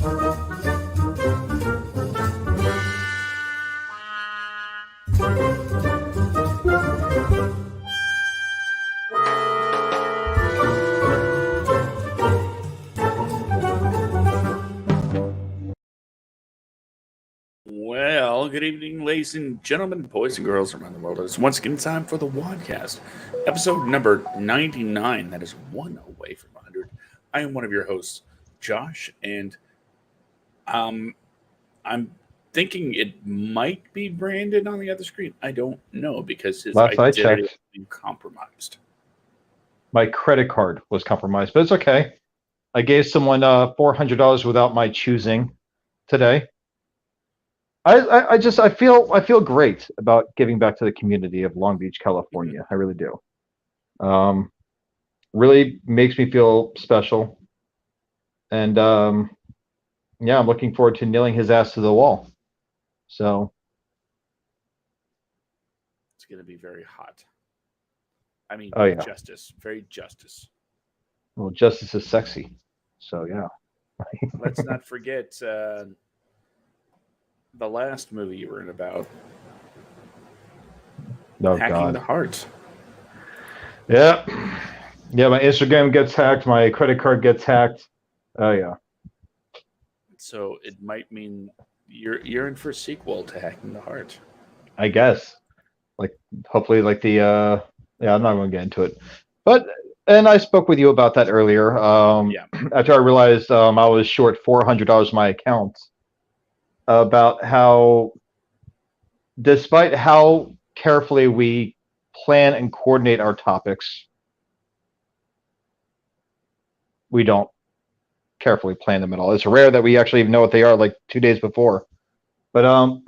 Well, good evening, ladies and gentlemen, boys and girls around the world. It's once again time for the WADcast, episode number 99. That is one away from 100. I am one of your hosts, Josh, and I'm thinking it might be Brandon on the other screen. I don't know because his Last I identity has checked, been compromised. my credit card was compromised, but it's okay. I gave someone $400 without my choosing today. I feel great about giving back to the community of Long Beach, California. I really do. Really makes me feel special, and yeah, I'm looking forward to nailing his ass to the wall. So It's going to be very hot. I mean, oh yeah, justice, very justice. well, justice is sexy. So yeah. Let's not forget the last movie you were in about Oh hacking the God. heart. Yeah. Yeah, my Instagram gets hacked, my credit card gets hacked. Oh yeah. So it might mean you're in for a sequel to Hacking the Heart. I guess. Like hopefully like the yeah, I'm not gonna get into it. But and I spoke with you about that earlier. Yeah. After I realized I was short $400 my account, about how despite how carefully we plan and coordinate our topics, we don't carefully plan them at all. It's rare that we actually even know what they are like 2 days before. But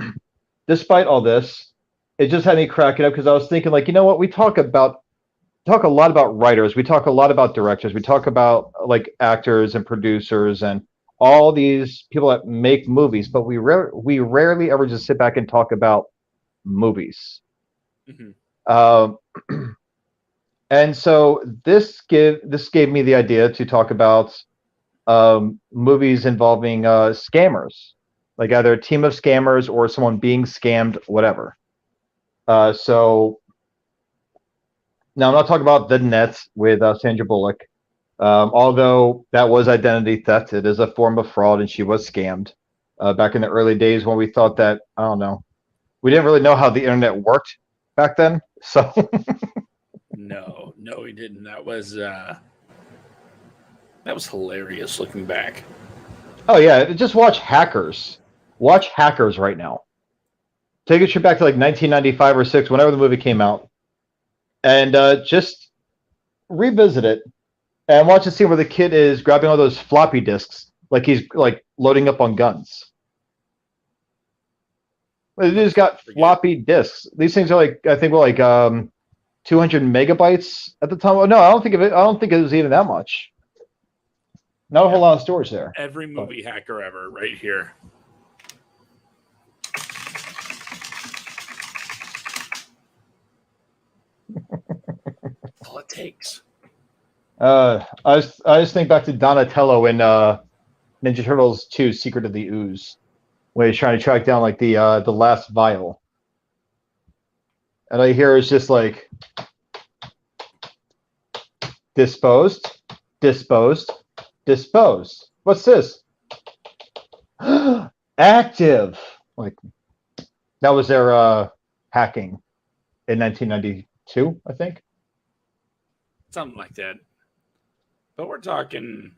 despite all this, it just had me cracking up because I was thinking, like, you know what? We talk a lot about writers. We talk a lot about directors. We talk about like actors and producers and all these people that make movies, but we rarely ever just sit back and talk about movies. Mhm. Um, and so this gave me the idea to talk about movies involving scammers, like either a team of scammers or someone being scammed, whatever. So now I'm not talking about The Net with Sandra Bullock, although that was identity theft. It is a form of fraud, and she was scammed back in the early days when we thought that, I don't know, we didn't really know how the internet worked back then. So No, we didn't. That was hilarious looking back. oh yeah, just watch Hackers. Watch Hackers right now. Take a trip back to like 1995 or six, whenever the movie came out, and just revisit it and watch the scene where the kid is grabbing all those floppy disks, like he's like loading up on guns. They just got floppy disks. These things are like, I think were like 200 megabytes at the time. Oh, no, I don't think it was even that much. Not a whole lot of storage there. Every movie hacker ever, right here. All it takes. I just think back to Donatello in Ninja Turtles 2: Secret of the Ooze, when he's trying to track down like the last vial, and I hear it's just like disposed, disposed, disposed. What's this? Active. Like that was their hacking in 1992, I think. Something like that. But we're talking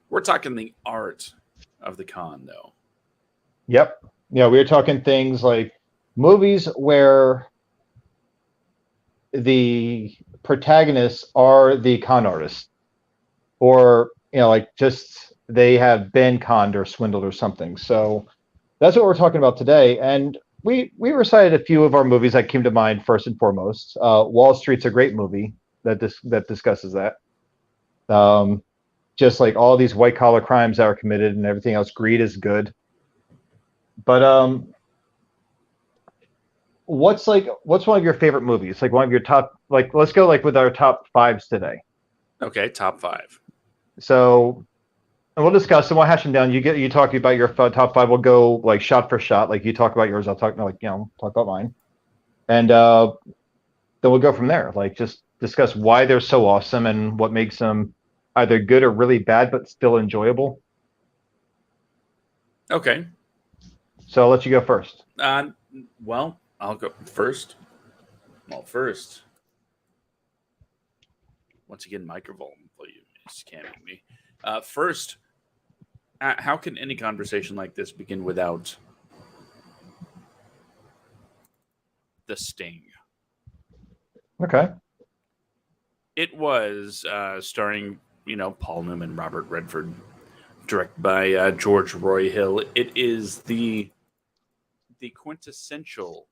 we're talking the art of the con, though. Yep. Yeah, we were talking things like movies where the protagonists are the con artists, or like just they have been conned or swindled or something. So that's what we're talking about today. And we recited a few of our movies that came to mind first and foremost. Wall Street's a great movie that discusses that. Just like all these white collar crimes that are committed and everything else, Greed is good. But what's one of your favorite movies? Like one of your top, like let's go like with our top fives today. Okay, top five. So, and we'll discuss them. We'll hash them down. You talk about your top five. We'll go like shot for shot. Like you talk about yours, I'll talk talk about mine, and then we'll go from there. Like just discuss why they're so awesome and what makes them either good or really bad, but still enjoyable. Okay. So I'll let you go first. Well, I'll go first. Well, first, once again, microphone volume is scamming me. First, how can any conversation like this begin without the sting? Okay. It was starring, Paul Newman, Robert Redford, directed by George Roy Hill. It is the quintessential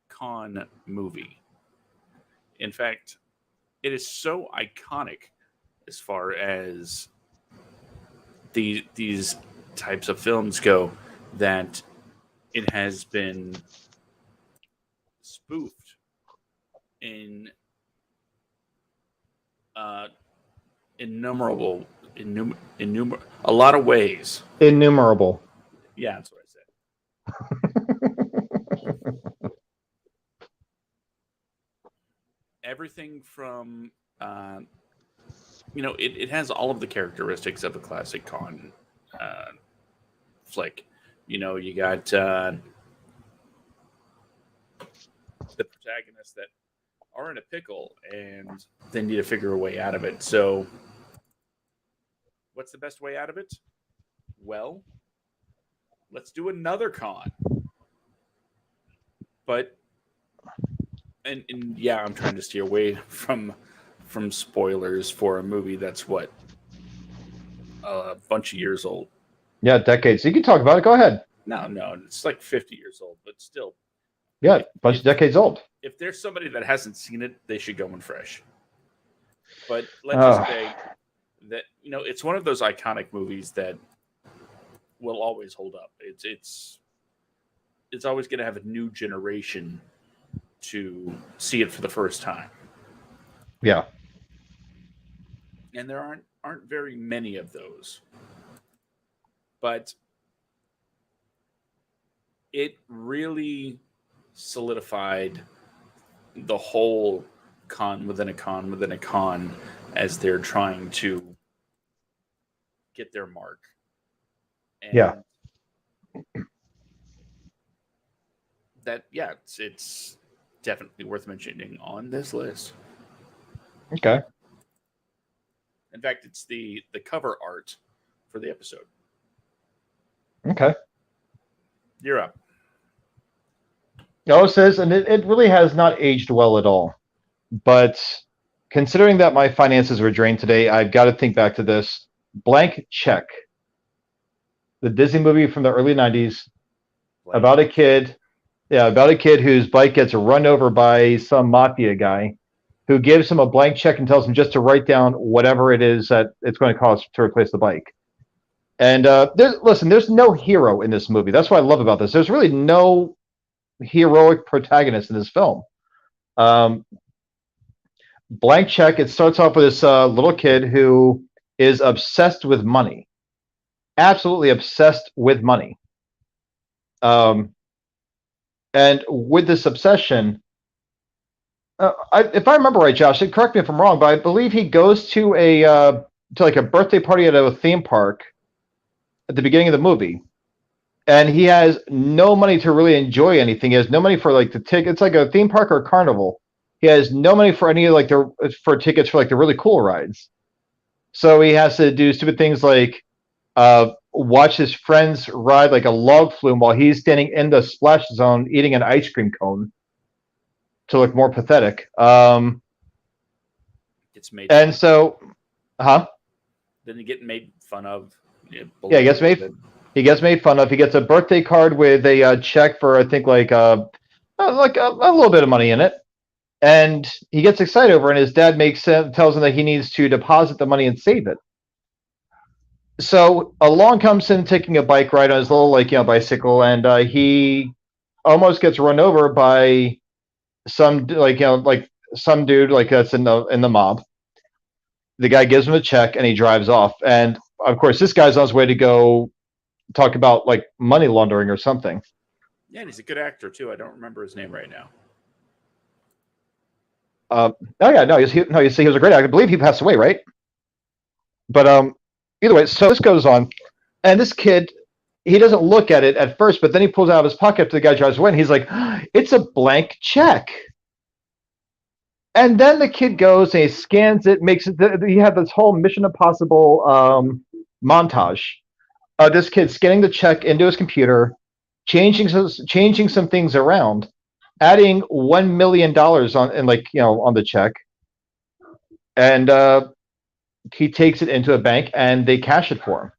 con movie. In fact, it is so iconic as far as these types of films go that it has been spoofed in uh, innumerable, a lot of ways. Innumerable. Yeah, that's what I said. Everything from it has all of the characteristics of a classic con flick. You got the protagonists that are in a pickle and they need to figure a way out of it. So, what's the best way out of it? Well, let's do another con. But and yeah, I'm trying to steer away from spoilers for a movie that's what a bunch of years old. Yeah, decades. You can talk about it. Go ahead. No, it's like 50 years old, but still. Yeah, bunch of decades old. If there's somebody that hasn't seen it, they should go in fresh. But let's just say that it's one of those iconic movies that will always hold up. It's always going to have a new generation to see it for the first time. Yeah. And there aren't very many of those. But it really solidified the whole con within a con within a con as they're trying to get their mark. And yeah. It's definitely worth mentioning on this list. Okay. In fact, it's the cover art for the episode. Okay. You're up. No, it says, and it really has not aged well at all. But considering that my finances were drained today, I've got to think back to this. Blank Check. The Disney movie from the early 90s about a kid. Yeah, about a kid whose bike gets run over by some mafia guy who gives him a blank check and tells him just to write down whatever it is that it's going to cost to replace the bike. And there's no hero in this movie. That's what I love about this. There's really no heroic protagonist in this film. Blank Check, it starts off with this little kid who is obsessed with money. Absolutely obsessed with money. And with this obsession, if I remember right, Josh, correct me if I'm wrong, but I believe he goes to a birthday party at a theme park at the beginning of the movie, and he has no money to really enjoy anything. He has no money for like the ticket. It's like a theme park or a carnival. He has no money for any for tickets for like the really cool rides. So he has to do stupid things like watch his friends ride like a log flume while he's standing in the splash zone eating an ice cream cone to look more pathetic. It's made. And so, Didn't he get made fun of? Yeah, he gets made fun of. He gets a birthday card with a check for I think like a little bit of money in it, and he gets excited over it. And his dad tells him that he needs to deposit the money and save it. So along comes him taking a bike ride on his little bicycle, and he almost gets run over by some some dude like that's in the mob. The guy gives him a check and he drives off. And of course, this guy's on his way to go talk about like money laundering or something. Yeah, and he's a good actor too. I don't remember his name right now. Oh yeah, no, you see, he was a great actor. I believe he passed away, right? But either way, so this goes on, and this kid, he doesn't look at it at first, but then he pulls out of his pocket after the guy drives away, and he's like, "It's a blank check." And then the kid goes and he scans it, makes it. He had this whole Mission Impossible montage. This kid scanning the check into his computer, changing some things around, adding $1 million on and on the check, and he takes it into a bank and they cash it for him.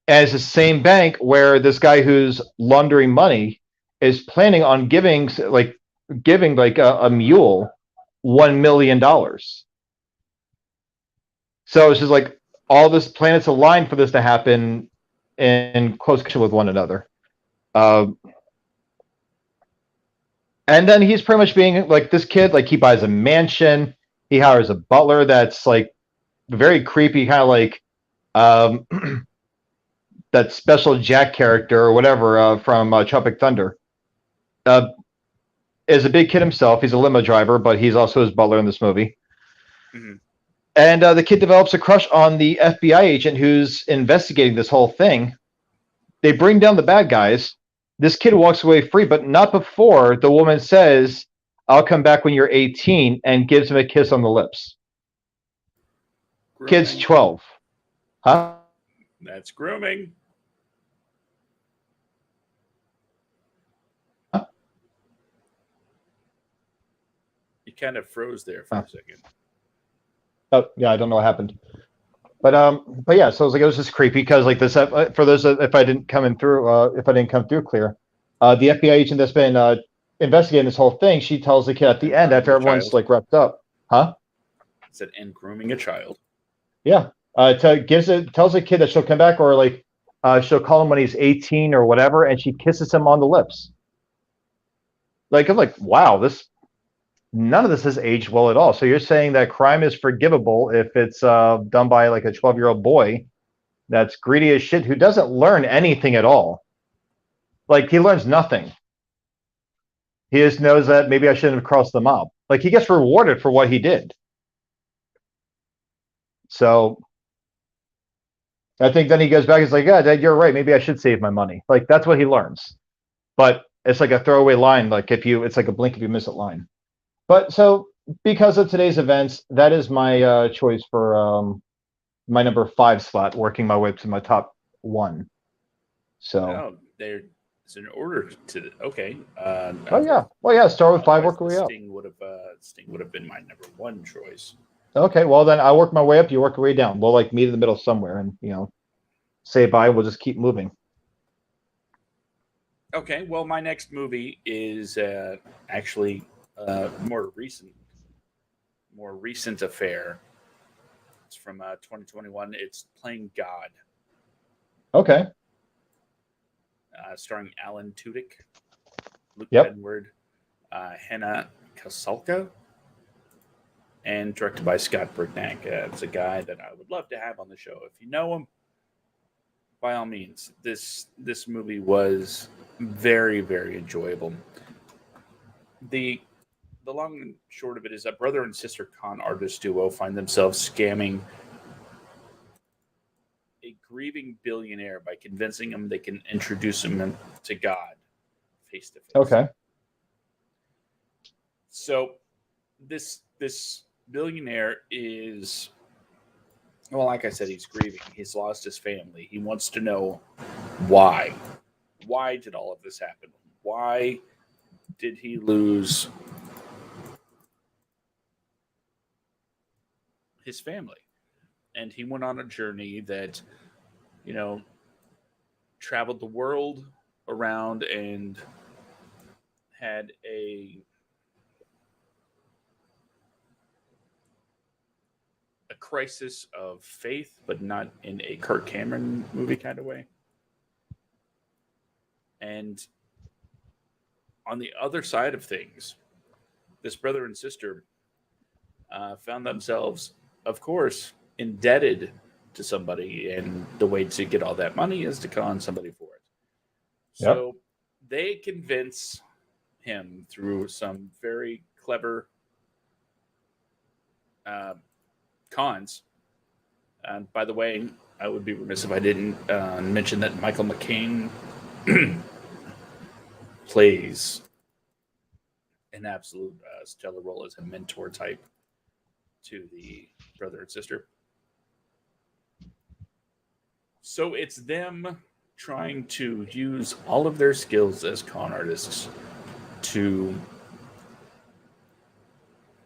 And it's the same bank where this guy who's laundering money is planning on giving a mule $1 million. So it's just like all this planets aligned for this to happen in close connection with one another. And then he's pretty much being like this kid, like he buys a mansion, he hires a butler that's like very creepy, kind of like um, that special Jack character or whatever from Tropic Thunder. Uh, is a big kid himself. He's a limo driver, but he's also his butler in this movie. Mm-hmm. And the kid develops a crush on the FBI agent who's investigating this whole thing. They bring down the bad guys. This kid walks away free, but not before the woman says, "I'll come back when you're 18," and gives him a kiss on the lips. Grooming. Kid's 12. Huh? That's grooming. You kind of froze there for a second. Oh yeah, I don't know what happened. But yeah, so it was just creepy because like this for those if I didn't come through clear, the FBI agent that's been investigating this whole thing, she tells the kid at the end after everyone's like wrapped up, huh? It said, and grooming a child. Yeah, tells the kid that she'll come back or like she'll call him when he's 18 or whatever, and she kisses him on the lips. Like I'm like, wow, none of this has aged well at all. So you're saying that crime is forgivable if it's done by like a 12-year-old boy that's greedy as shit who doesn't learn anything at all. Like he learns nothing. He just knows that maybe I shouldn't have crossed the mob. Like he gets rewarded for what he did. So I think then he goes back. He's like, "Yeah, Dad, you're right. Maybe I should save my money." Like that's what he learns. But it's like a throwaway line. Like it's like a blink if you miss it line. But so because of today's events, that is my choice for my number 5 slot, working my way up to my top 1. So it's in order to okay. Well yeah, start with 5, work your way up. Sting would have been my number 1 choice. Okay, well then I'll work my way up. You work your way down. We'll like meet in the middle somewhere, and say bye. We'll just keep moving. Okay, well my next movie is actually more recent affair. It's from 2021. It's Playing God. Okay. Starring Alan Tudyk, Luke Yep. Edward, Hannah Kasalka, and directed by Scott Brignac. It's a guy that I would love to have on the show. If you know him, by all means. This movie was very, very enjoyable. The long and short of it is a brother and sister con artist duo find themselves scamming a grieving billionaire by convincing him they can introduce him to God face to face. Okay. So this billionaire is, well, like I said, he's grieving. He's lost his family. He wants to know why. Why did all of this happen? Why did he lose his family? And he went on a journey that, traveled the world around and had a crisis of faith, but not in a Kirk Cameron movie kind of way. And On the other side of things, this brother and sister found themselves, of course, indebted to somebody, and the way to get all that money is to con somebody for it. Yep. So they convince him through some very clever uh, cons. And by the way, I would be remiss if I didn't mention that Michael McCain plays an absolute stellar role as a mentor type to the brother and sister. So it's them trying to use all of their skills as con artists to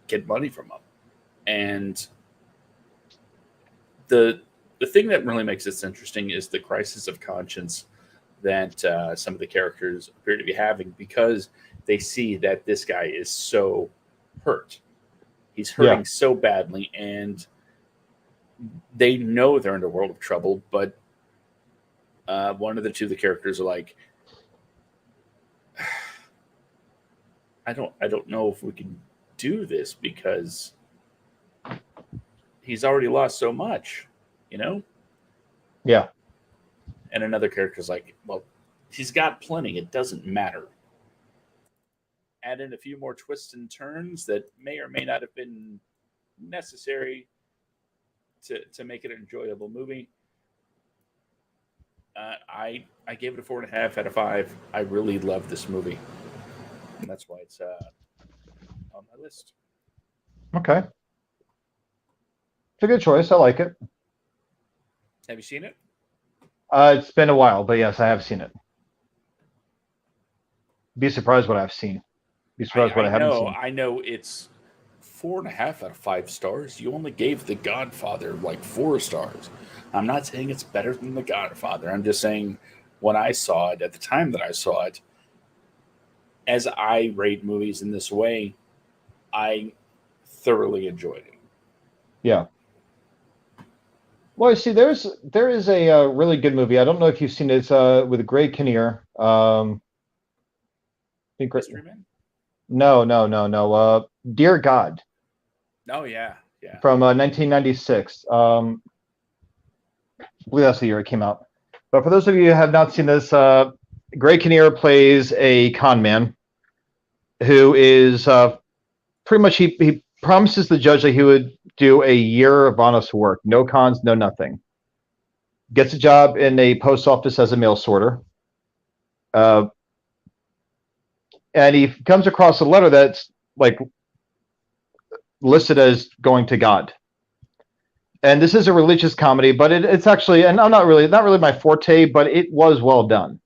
get money from them. And the thing that really makes this interesting is the crisis of conscience that some of the characters appear to be having, because they see that this guy is so hurt. He's hurting so badly, and they know they're in a world of trouble. But one of the characters are like, I don't know if we can do this because he's already lost so much, you know? Yeah. And another character's like, well, he's got plenty. It doesn't matter. Add in a few more twists and turns that may or may not have been necessary to make it an enjoyable movie. I gave it a 4.5 out of 5. I really love this movie, and that's why it's on my list. Okay. It's a good choice. I like it. Have you seen it? It's been a while, but yes, I have seen it. Be surprised what I've seen. Be surprised what I haven't seen. I know it's 4.5 out of 5 stars. You only gave The Godfather like 4 stars. I'm not saying it's better than The Godfather. I'm just saying when I saw it, at the time that I saw it, as I rate movies in this way, I thoroughly enjoyed it. Yeah. Well, see, there is a really good movie. I don't know if you've seen it. It's with Greg Kinnear. Mystery Man? No. Dear God. Oh yeah. From 1996. I believe that's the year it came out. But for those of you who have not seen this, Greg Kinnear plays a con man who is pretty much he promises the judge that he would do a year of honest work, no cons, no nothing. Gets a job in a post office as a mail sorter. And he comes across a letter that's like listed as going to God. And this is a religious comedy, but it's actually, and I'm not really my forte, but it was well done.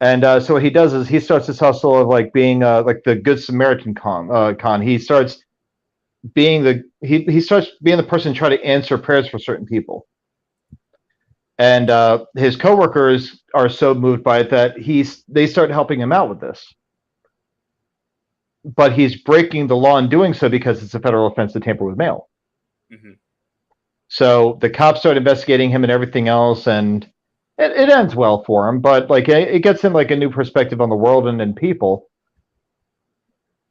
And so what he does is he starts this hustle of like being like the Good Samaritan con. He starts being he starts being the person trying to answer prayers for certain people. And his coworkers are so moved by it that they start helping him out with this. But he's breaking the law in doing so because it's a federal offense to tamper with mail. Mm-hmm. So the cops start investigating him and everything else, and it ends well for him. But like it gets him like a new perspective on the world and people.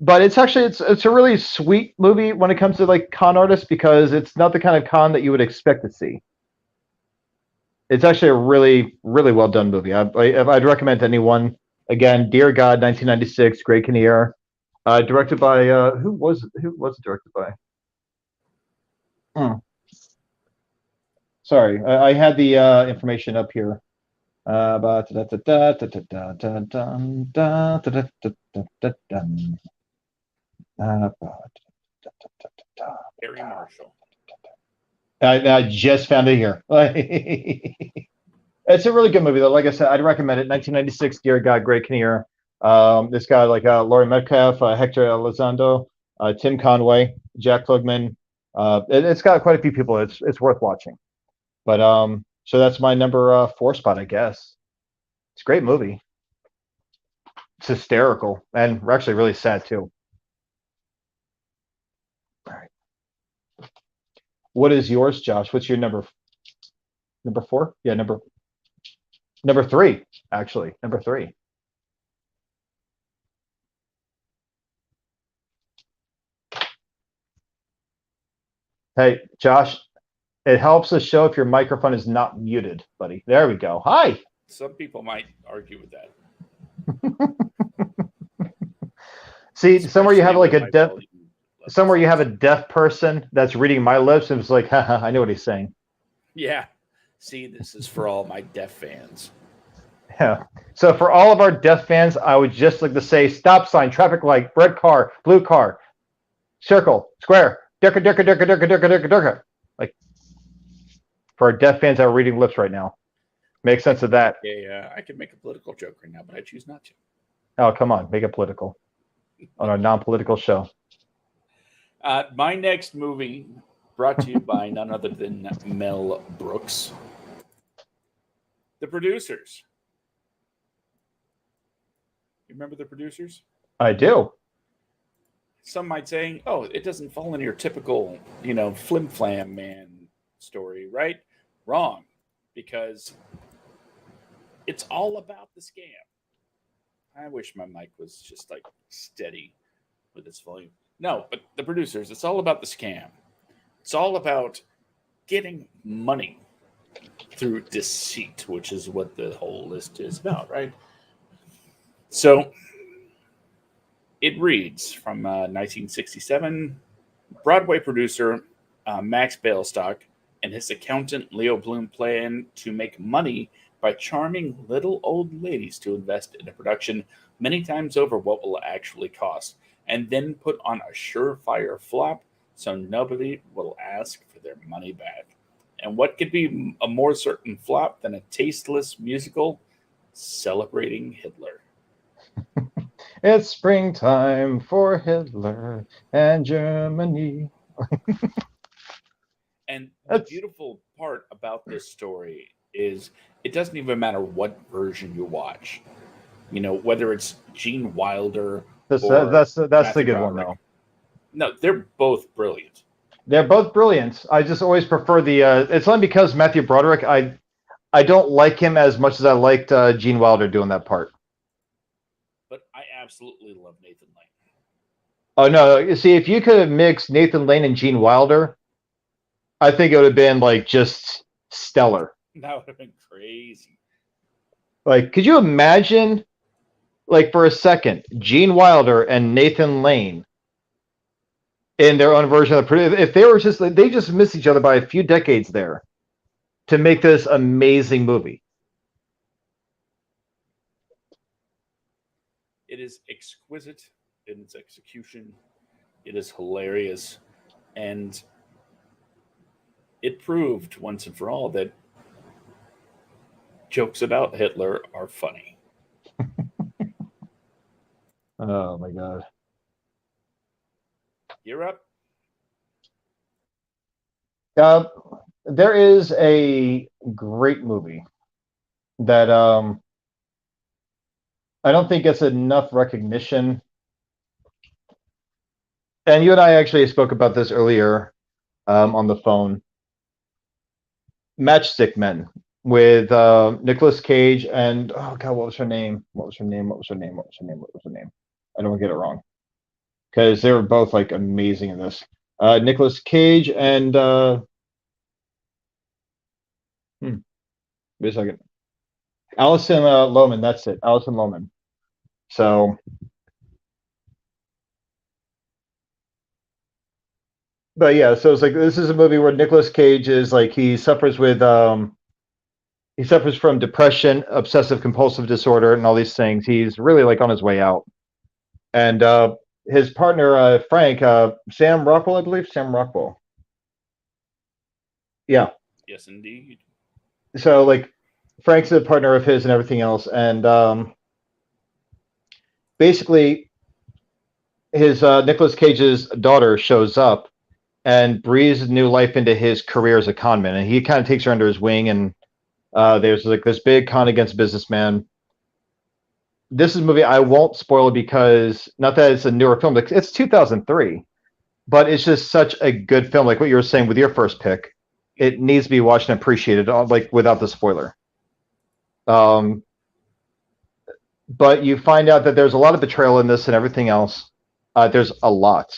But it's actually it's a really sweet movie when it comes to like con artists, because it's not the kind of con that you would expect to see. It's actually a really, really well done movie. I'd recommend to anyone. Again, Dear God, 1996, Greg Kinnear, directed by who was it directed by? Sorry, I had the information up here. Harry Marshall. I just found it here. It's a really good movie, though. Like I said, I'd recommend it. 1996, Dear God, Greg Kinnear. This guy, like Laurie Metcalf, Hector Elizondo, Tim Conway, Jack Klugman. It's got quite a few people. It's worth watching. But so that's my number 4 spot, I guess. It's a great movie. It's hysterical and actually really sad too. All right. What is yours, Josh? What's your number 4? Yeah, number 3, actually. Number 3. Hey, Josh, it helps us show if your microphone is not muted, buddy. There we go. Hi. Some people might argue with that, See, somewhere you have especially like with a my deaf, volume somewhere levels. you have a deaf person that's reading my lips and it's like, haha, I know what he's saying. Yeah. See, this is for all my deaf fans. Yeah. So for all of our deaf fans, I would just like to say stop sign, traffic light, red car, blue car, circle, square, durka, durka, durka, durka, durka, durka, durka. Like for our deaf fans that are reading lips right now. Make sense of that. I could make a political joke right now, but I choose not to. Oh, come on, make it political on our non-political show. My next movie, brought to you by none other than Mel Brooks, The Producers. You remember The Producers? I do. Some might say, "Oh, it doesn't fall into your typical, flim flam man story, right?" Wrong, because it's all about the scam. I wish my mic was just like steady with its volume. No, but The Producers, it's all about the scam. It's all about getting money through deceit, which is what the whole list is about, right? So it reads from 1967. Broadway producer Max Bailstock and his accountant Leo Bloom plan to make money by charming little old ladies to invest in a production many times over what will actually cost, and then put on a surefire flop so nobody will ask for their money back. And what could be a more certain flop than a tasteless musical celebrating Hitler? It's springtime for Hitler and Germany. And the That's beautiful part about this story is it doesn't even matter what version you watch. Whether it's Gene Wilder that's or that's the Matthew good one Broderick. though. No, they're both brilliant. They're both brilliant. I just always prefer the. It's only because Matthew Broderick. I don't like him as much as I liked Gene Wilder doing that part. But I absolutely love Nathan Lane. Oh no! You see, if you could have mixed Nathan Lane and Gene Wilder, I think it would have been like just stellar. That would have been crazy. Like, could you imagine, like for a second, Gene Wilder and Nathan Lane in their own version of the if they were just like, they just missed each other by a few decades there to make this amazing movie. It is exquisite in its execution. It is hilarious. And it proved once and for all that jokes about Hitler are funny. Oh my god. You're up. Uh, there is a great movie that I don't think gets enough recognition. And you and I actually spoke about this earlier on the phone. Matchstick Men with Nicolas Cage and oh god, what was her name? What was her name? What was her name? What was her name? What was her name? I don't want to get it wrong because they were both like amazing in this. Nicolas Cage and wait a second, Alison Lohman. That's it, Alison Lohman. So, but yeah, so it's like this is a movie where Nicolas Cage is like he suffers from depression, obsessive compulsive disorder, and all these things. He's really like on his way out. And his partner, Frank, Sam Rockwell, I believe, Sam Rockwell. Yeah. Yes, indeed. So like Frank's a partner of his and everything else. And basically his Nicolas Cage's daughter shows up and breathes new life into his career as a conman. And he kind of takes her under his wing. And there's like this big con against businessman. This is a movie I won't spoil because not that it's a newer film, it's 2003, but it's just such a good film. Like what you were saying with your first pick, it needs to be watched and appreciated, like without the spoiler. But you find out that there's a lot of betrayal in this and everything else. There's a lot.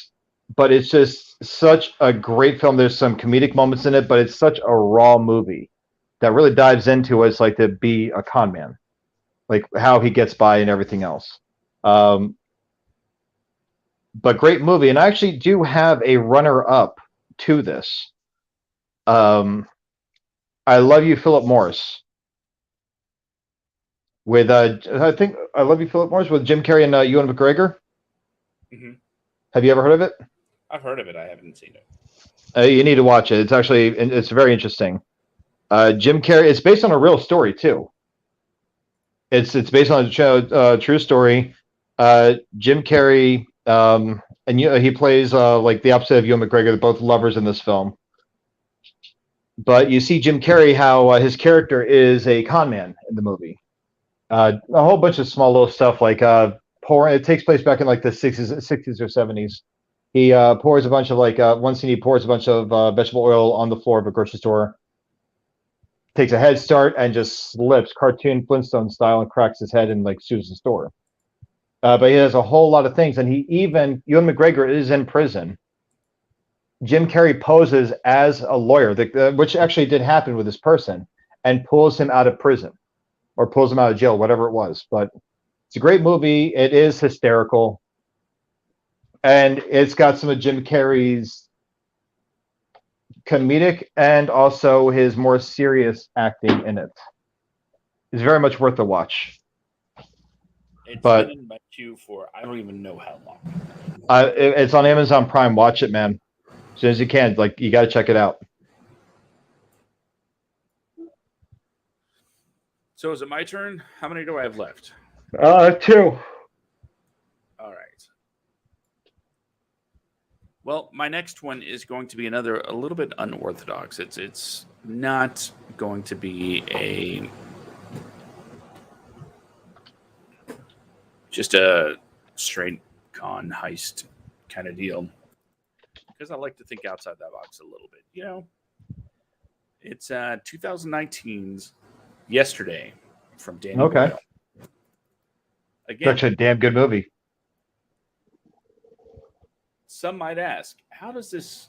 but it's just such a great film. There's some comedic moments in it, but it's such a raw movie that really dives into what it's like to be a con man, like how he gets by and everything else. Um, but great movie, and I actually do have a runner-up to this. Um, I Love You, Philip Morris, with I think I Love You, Philip Morris with Jim Carrey and Ewan McGregor. Hmm. Have you ever heard of it? I've heard of it. I haven't seen it. You need to watch it. It's very interesting. Jim Carrey. It's based on a real story too. It's based on a true story. Jim Carrey, and he plays like the opposite of Ewan McGregor. They're both lovers in this film. But you see Jim Carrey how his character is a con man in the movie. A whole bunch of small little stuff like pouring. It takes place back in like the sixties or seventies. He pours a bunch of like one scene. He pours a bunch of vegetable oil on the floor of a grocery store, takes a head start, and just slips cartoon Flintstone style and cracks his head and like sues the store. But he has a whole lot of things, and Ewan McGregor is in prison. Jim Carrey poses as a lawyer, which actually did happen with this person, and pulls him out of prison or pulls him out of jail, whatever it was. But it's a great movie. It is hysterical, and it's got some of Jim Carrey's comedic and also his more serious acting in it. It's very much worth a watch. It's But been in my queue for I don't even know how long. it's on Amazon Prime. Watch it, man, as soon as you can. Like you got to check it out. So is it my turn? How many do I have left? Two. All right. Well, my next one is going to be another a little bit unorthodox. It's not going to be a just a straight con heist kind of deal because I like to think outside that box a little bit. It's 2019's Yesterday from Danny Okay, Boyle. it's Again, actually a damn good movie. some might ask, how does this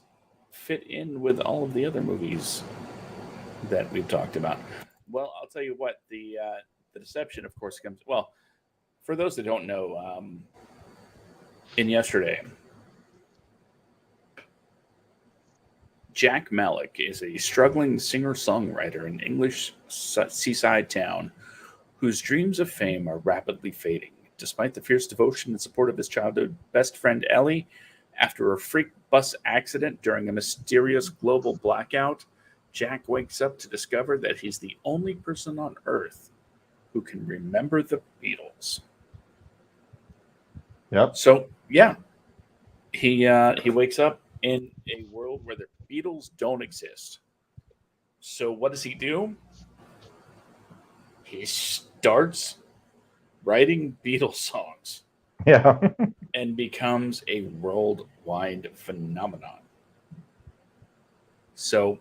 fit in with all of the other movies that we've talked about? Well, I'll tell you what. The deception, of course, comes. Well, for those that don't know, in Yesterday, Jack Malik is a struggling singer-songwriter in English seaside town whose dreams of fame are rapidly fading. Despite the fierce devotion and support of his childhood best friend Ellie, after a freak bus accident during a mysterious global blackout, Jack wakes up to discover that he's the only person on Earth who can remember the Beatles. Yep. So, yeah, he wakes up in a world where the Beatles don't exist. So, what does he do? He starts writing Beatles songs Yeah. and becomes a worldwide phenomenon. So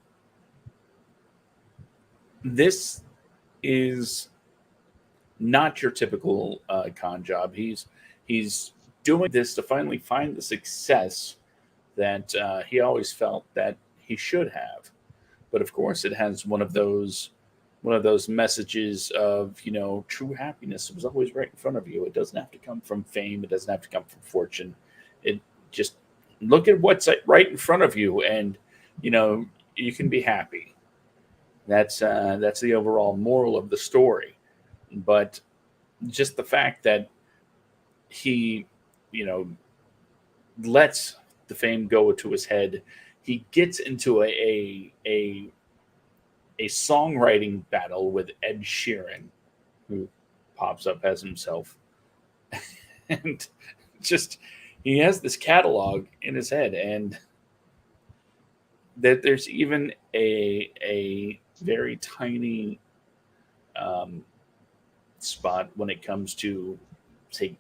this is not your typical con job. He's doing this to finally find the success that he always felt that he should have. But of course, it has one of those messages of true happiness was always right in front of you. It doesn't have to come from fame. It doesn't have to come from fortune. It just look at what's right in front of you, and you know you can be happy. That's the overall moral of the story. But just the fact that he, you know, lets the fame go to his head, he gets into a songwriting battle with Ed Sheeran, who pops up as himself, and just he has this catalog in his head, and that there's even a very tiny spot when it comes to say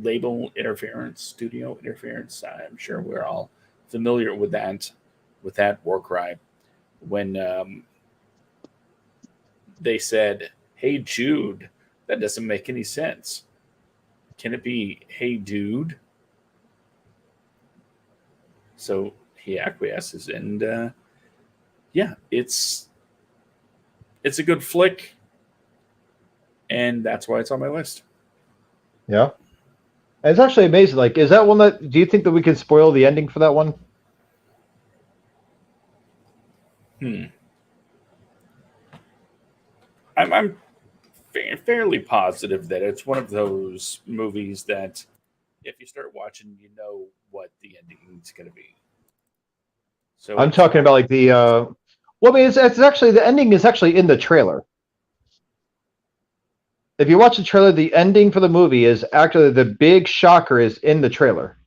label interference, studio interference. I'm sure we're all familiar with that war cry when they said, "Hey Jude," that doesn't make any sense. Can it be "Hey Dude"? So he acquiesces, and yeah, it's a good flick, and that's why it's on my list. Yeah. And it's actually amazing. Like, is that one that? Do you think that we could spoil the ending for that one? Hmm. I'm fairly positive that it's one of those movies that if you start watching, you know what the ending is going to be. So I'm it's talking not. about like the. Well, I mean, it's actually the ending is actually in the trailer. If you watch the trailer, the ending for the movie is actually the big shocker is in the trailer.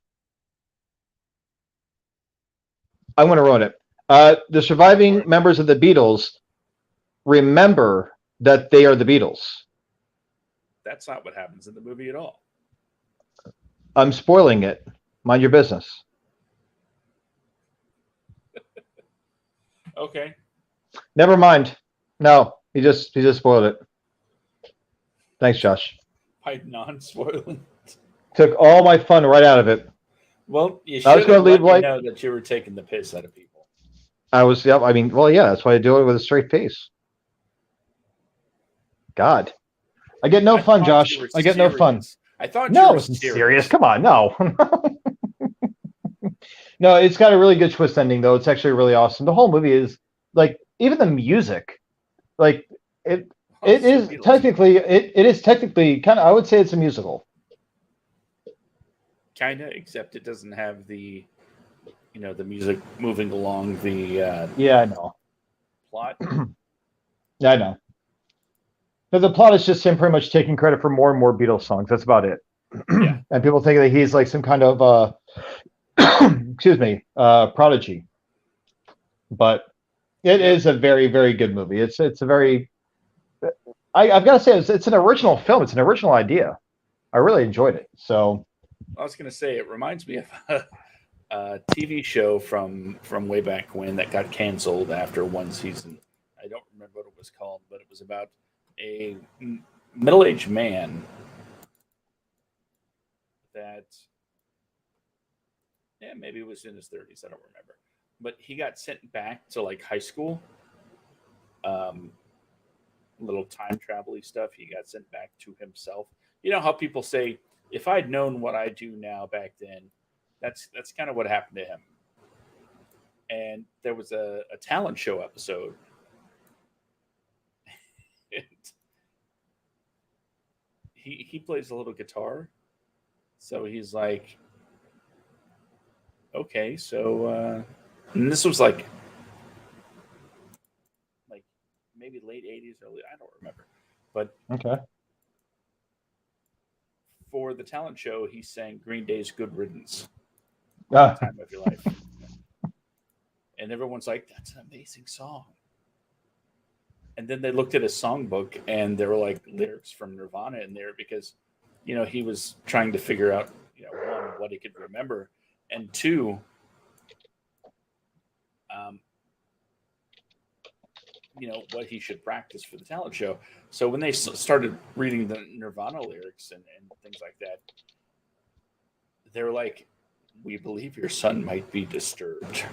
I'm going to ruin it. The surviving members of the Beatles remember that they are the Beatles. That's not what happens in the movie at all. I'm spoiling it. Mind your business. Okay. Never mind. No, he just spoiled it. Thanks, Josh. By non-spoiling. Took all my fun right out of it. Well, you I was should going have to leave let me like know that you were taking the piss out of people. I was. Yep. I mean, well, yeah. That's why I do it with a straight face. God, I get no I fun, thought you Josh. were I get no fun. serious. I thought you No, were it's serious. serious. Come on, no. No, it's got a really good twist ending though. It's actually really awesome. The whole movie is like even the music, like it. Oh, It it's the is Beatles. technically it is technically kind of I would say it's a musical. Kinda, except it doesn't have the music moving along the Yeah, I know. plot. Yeah, I know. But the plot is just him pretty much taking credit for more and more Beatles songs. That's about it. Yeah. And people think that he's like some kind of excuse me, prodigy. But it Yep. is a very, very good movie. It's a very I've got to say it's an original film. It's an original idea. I really enjoyed it. So I was gonna say it reminds me of a TV show from way back when that got canceled after one season. I don't remember what it was called, but it was about a middle-aged man that maybe it was in his 30s. I don't remember, but he got sent back to like high school. Um, little time travel stuff. He got sent back to himself. You know how people say, "If I'd known what I do now back then," that's kind of what happened to him. And there was a talent show episode. And he plays a little guitar, so he's like, okay, so and this was like maybe late 80s, early, I don't remember, but okay. for the talent show, he sang Green Day's "Good Riddance," Uh, "Time of Your Life," and everyone's like, "That's an amazing song." And then they looked at his songbook, and there were like lyrics from Nirvana in there because, he was trying to figure out, one, what he could remember, and two, um, what he should practice for the talent show. So when they started reading the Nirvana lyrics and things like that, they're like, "We believe your son might be disturbed."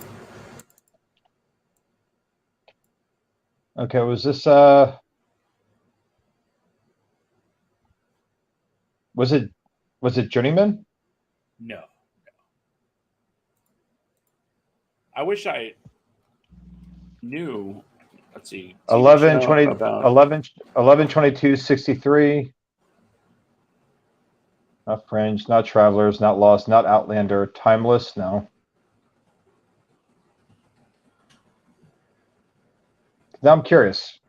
okay, was it was it Journeyman? No, I wish I knew. Let's see, TV 11 show 20 about 11 11 22 63. Not Fringe, not Travelers, not Lost, not Outlander, Timeless, no. Now I'm curious.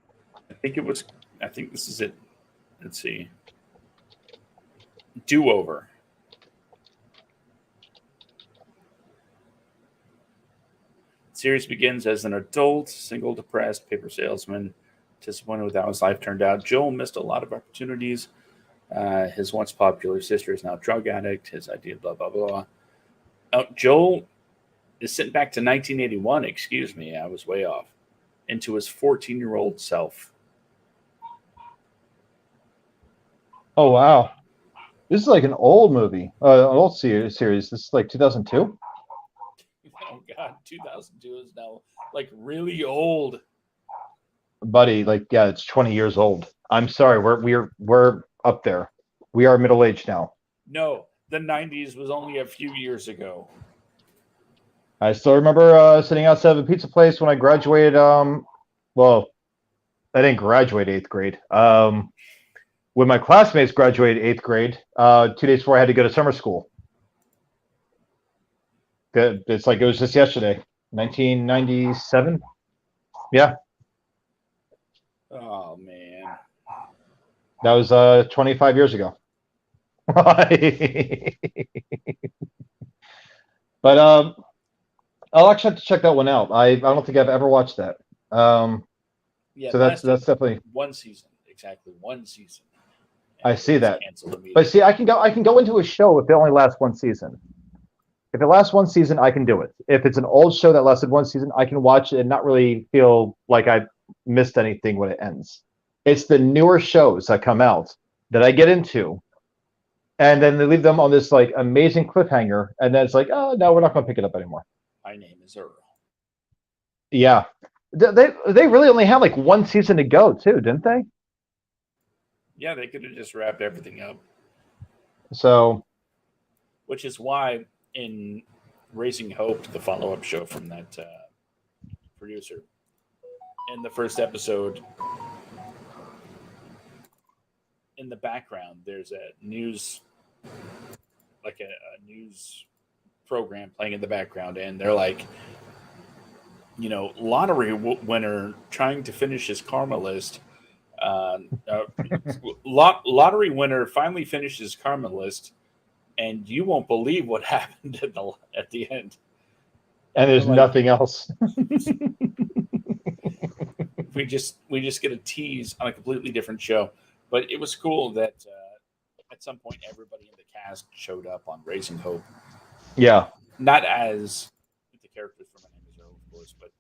I think it was. I think this is it. Let's see. Do over. Series begins as an adult, single, depressed paper salesman, disappointed with how his life turned out. Joel missed a lot of opportunities. His once popular sister is now a drug addict. His idea, blah blah blah. Oh, Joel is sent back to 1981. Excuse me, I was way off. Into his 14-year-old self. Oh wow. This is like an old movie. An old series. This is like 2002. Oh God, 2002 is now like really old. Buddy, like, yeah, it's 20 years old. I'm sorry, we're up there. We are middle aged now. No, the 90s was only a few years ago. I still remember sitting outside of a pizza place when I graduated. Well, I didn't graduate eighth grade. When my classmates graduated eighth grade, 2 days before I had to go to summer school. It's like it was just yesterday, 1997. Yeah, Oh man. that was 25 years ago. But I'll actually have to check that one out. I don't think I've ever watched that. Yeah, So that's definitely. one season, exactly one season. I And it see was that. canceled But immediately. see, I can go into a show if it only lasts one season. If it lasts one season, I can do it. If it's an old show that lasted one season, I can watch it and not really feel like I missed anything when it ends. It's the newer shows that come out that I get into, and then they leave them on this like amazing cliffhanger, and then it's like, oh no, we're not going to pick it up anymore. My name is Earl. Yeah, they really only had like one season to go too, didn't they? Yeah, they could have just wrapped everything up, So which is why in Raising Hope, the follow-up show from that producer, in the first episode, in the background, there's a news, like a news program playing in the background, and they're like, lottery winner trying to finish his karma list. Uh, uh, Lottery winner finally finished his karma list, and you won't believe what happened at the end. and there's Like, nothing else. we just get a tease on a completely different show, but it was cool that at some point everybody in the cast showed up on Raising Hope. Yeah. Not as the characters from My Name is Earl, of course, but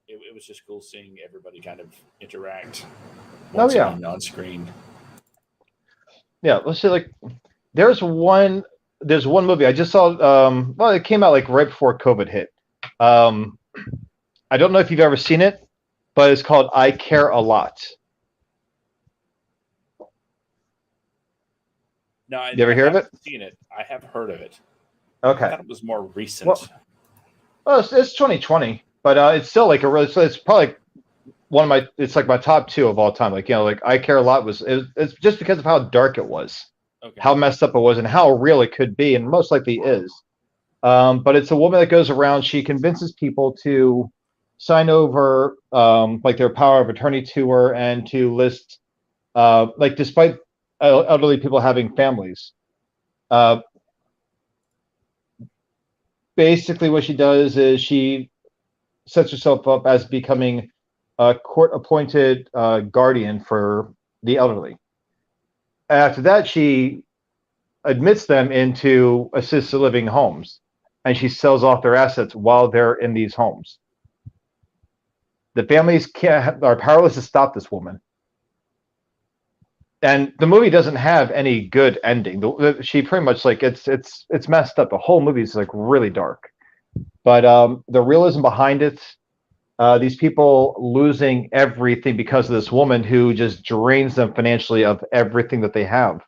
it was just cool seeing everybody kind of interact once again on screen. Yeah, let's say like there's one movie I just saw. Well, it came out like right before COVID hit. I don't know if you've ever seen it, but it's called I Care a Lot. No, You ever hear of it? Seen it. I have heard of it. Okay. I thought it was more recent. Well, it's 2020, but it's still like a really. So it's probably like one of my. It's like my top two of all time. Like like I Care a Lot it's just because of how dark it was, Okay. how messed up it was, and how real it could be, and most likely is. But it's a woman that goes around. She convinces people to sign over like their power of attorney to her and to list like despite elderly people having families. Basically, what she does is she sets herself up as becoming a court-appointed guardian for the elderly. After that, she admits them into assisted living homes, and she sells off their assets while they're in these homes. The families are powerless to stop this woman. And the movie doesn't have any good ending. She pretty much like it's messed up. The whole movie is like really dark, but the realism behind it, these people losing everything because of this woman who just drains them financially of everything that they have.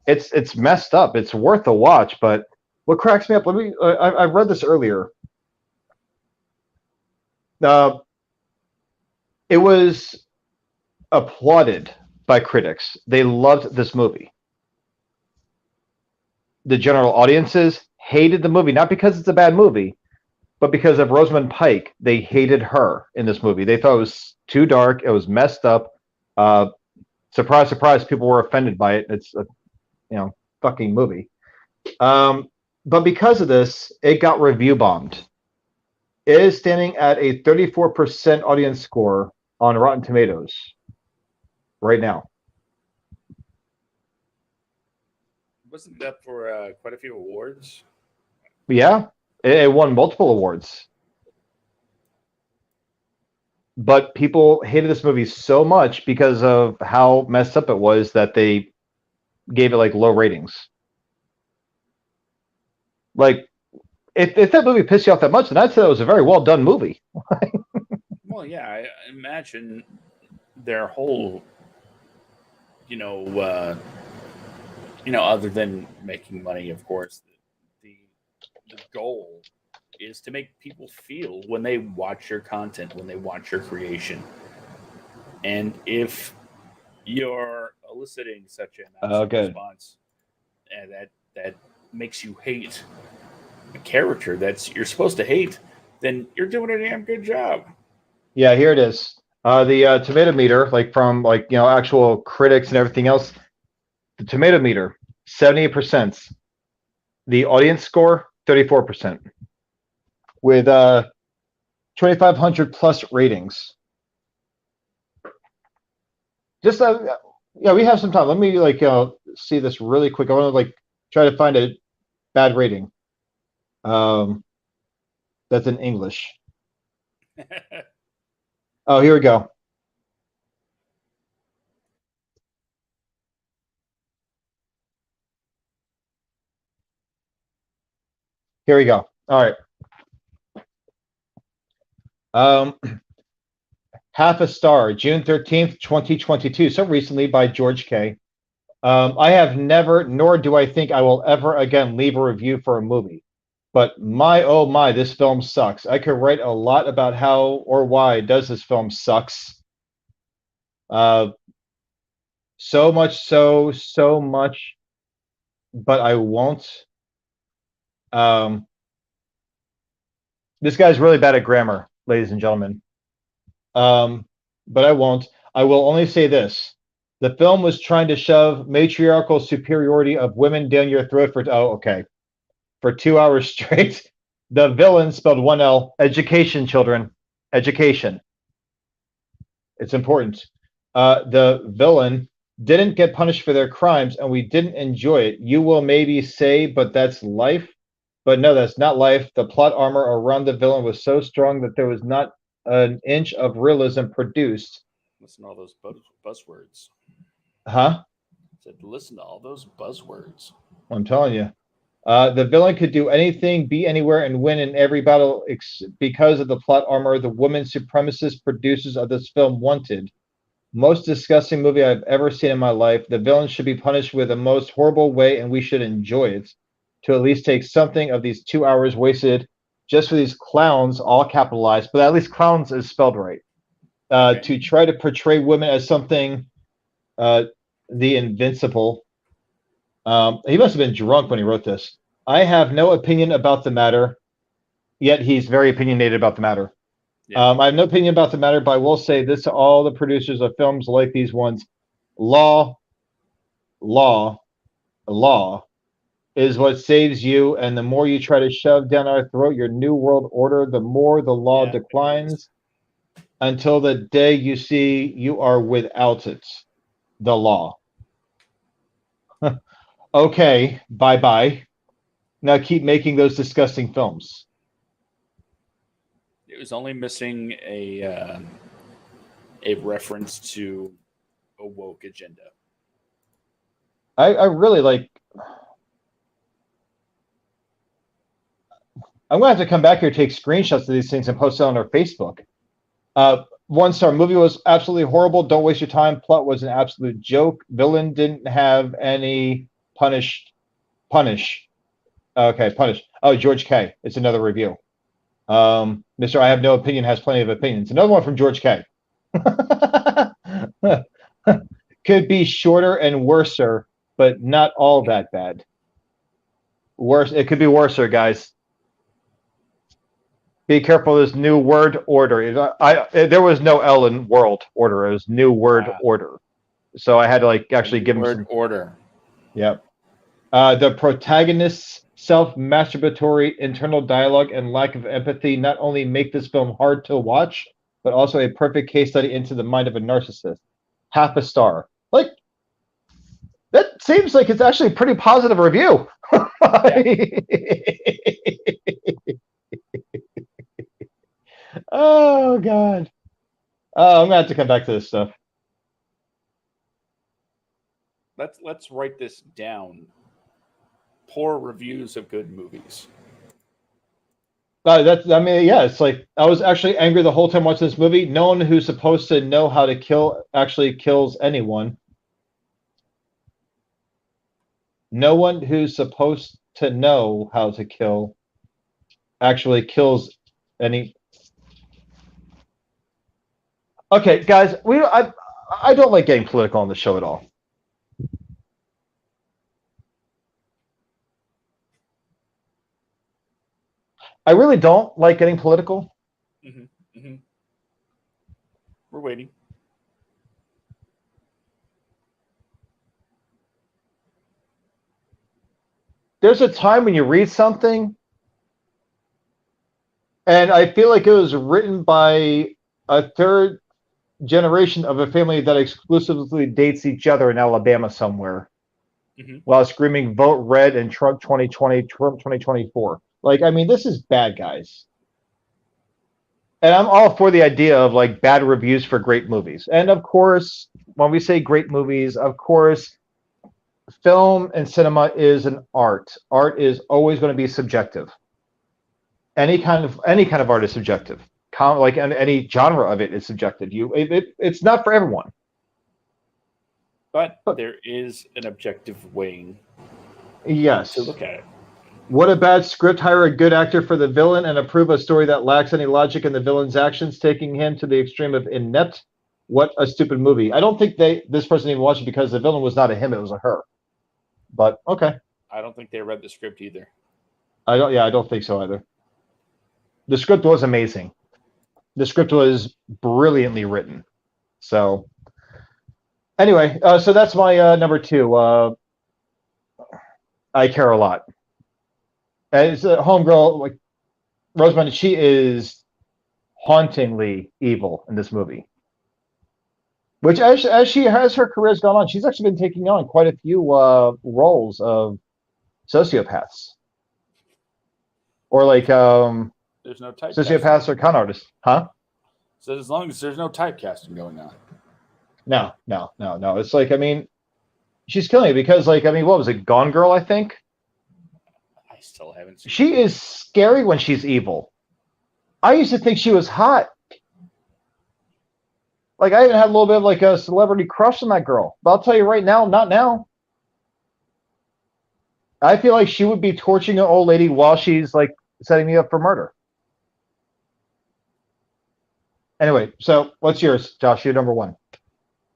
It's messed up. It's worth a watch. But what cracks me up? I read this earlier. It was applauded by critics. They loved this movie. The general audiences hated the movie, not because it's a bad movie, but because of Rosamund Pike. They hated her in this movie. They thought it was too dark. It was messed up. Surprise, surprise, people were offended by it. It's a fucking movie. But because of this, it got review bombed. It is standing at a 34% audience score on Rotten Tomatoes right now. Wasn't it up for quite a few awards? Yeah, it won multiple awards. But people hated this movie so much because of how messed up it was that they gave it like low ratings. Like if that movie pissed you off that much, then I'd say it was a very well done movie. Well, yeah, I imagine their whole, you know, other than making money, of course, the the goal is to make people feel when they watch your content, when they watch your creation, and if you're eliciting such a Oh, massive good. response, and that makes you hate a character that's you're supposed to hate, then you're doing a damn good job. Yeah, here it is. The tomato meter, like from actual critics and everything else, the tomato meter, 78%. The audience score, 34%, with 2,500 plus ratings. Just yeah, we have some time. Let me see this really quick. I want to try to find a bad rating. That's in English. Oh, here we go. Here we go. All right. Half a star, June 13th, 2022. So recently by George K. I have never, nor do I think I will ever again leave a review for a movie. But my, oh my, this film sucks. I could write a lot about how or why does this film sucks. So much so much, but I won't. This guy's really bad at grammar, ladies and gentlemen. But I won't. I will only say this. The film was trying to shove matriarchal superiority of women down your throat for 2 hours straight. The villain, spelled one L, education, children, education. It's important. The villain didn't get punished for their crimes, and we didn't enjoy it. You will maybe say, but that's life. But no, that's not life. The plot armor around the villain was so strong that there was not an inch of realism produced. Listen to all those buzzwords. Huh? I said, listen to all those buzzwords. I'm telling you. The villain could do anything, be anywhere, and win in every battle because of the plot armor the woman supremacist producers of this film wanted. Most disgusting movie I've ever seen in my life. The villain should be punished with the most horrible way, and we should enjoy it. To at least take something of these 2 hours wasted just for these clowns, all capitalized, but at least clowns is spelled right. Okay. To try to portray women as something, the invincible. He must have been drunk when he wrote this. I have no opinion about the matter, yet he's very opinionated about the matter. Yeah. I have no opinion about the matter, but I will say this to all the producers of films like these ones. Law, law, law is what saves you, and the more you try to shove down our throat your new world order, the more the law Yeah, it is. declines until the day you see you are without it. The law. Okay, bye-bye. Now keep making those disgusting films. It was only missing a reference to a woke agenda. I really I'm gonna have to come back here, take screenshots of these things, and post it on our Facebook. 1 star, movie was absolutely horrible. Don't waste your time. Plot was an absolute joke. Villain didn't have any punish. Okay, punish. Oh, George K. It's another review. Mr. I have no opinion has plenty of opinions. Another one from George K. Could be shorter and worser, but not all that bad. Worse, it could be worser, guys. Be careful. This new word order. There was no L in world order. It was new word order. So I had to actually give him some order. Yep. The protagonist's self-masturbatory internal dialogue and lack of empathy not only make this film hard to watch, but also a perfect case study into the mind of a narcissist. Half a star. That seems like it's actually a pretty positive review. Oh God. Oh, I'm gonna have to come back to this stuff. Let's write this down. Poor reviews of good movies. I mean, yeah, it's like I was actually angry the whole time watching this movie. No one who's supposed to know how to kill actually kills anyone. No one who's supposed to know how to kill actually kills any. Okay, guys, I don't like getting political on the show at all. I really don't like getting political. Mm-hmm. Mm-hmm. We're waiting. There's a time when you read something, and I feel like it was written by a third generation of a family that exclusively dates each other in Alabama somewhere Mm-hmm. while screaming vote red and Trump 2020, Trump 2024. Like, I mean, this is bad, guys. And I'm all for the idea of like bad reviews for great movies. And of course, when we say great movies, of course, film and cinema is an art. Art is always going to be subjective. Any kind of art is subjective. Like any genre of it is subjective. It's not for everyone. But But there is an objective way yes. to look at it. What a bad script. Hire a good actor for the villain and approve a story that lacks any logic in the villain's actions, taking him to the extreme of inept. What a stupid movie. I don't think this person even watched it because the villain was not a him, it was a her. But okay. I don't think they read the script either. I don't think so either. The script was amazing. The script was brilliantly written. So anyway, so that's my number two. I care a lot. As a homegirl, like Rosamund, she is hauntingly evil in this movie. Which, as she has her career's gone on, she's actually been taking on quite a few roles of sociopaths, or like There's no typecasting. sociopaths or con artists, huh? So as long as there's no typecasting going on. No. It's like, I mean, she's killing it because, like, I mean, what was it, Gone Girl? I think I still haven't seen she is scary when she's evil. I used to think she was hot. Like, I even had a little bit of like a celebrity crush on that girl. But I'll tell you right now, not now. I feel like she would be torturing an old lady while she's like setting me up for murder. Anyway, so what's yours, Josh? You're number one.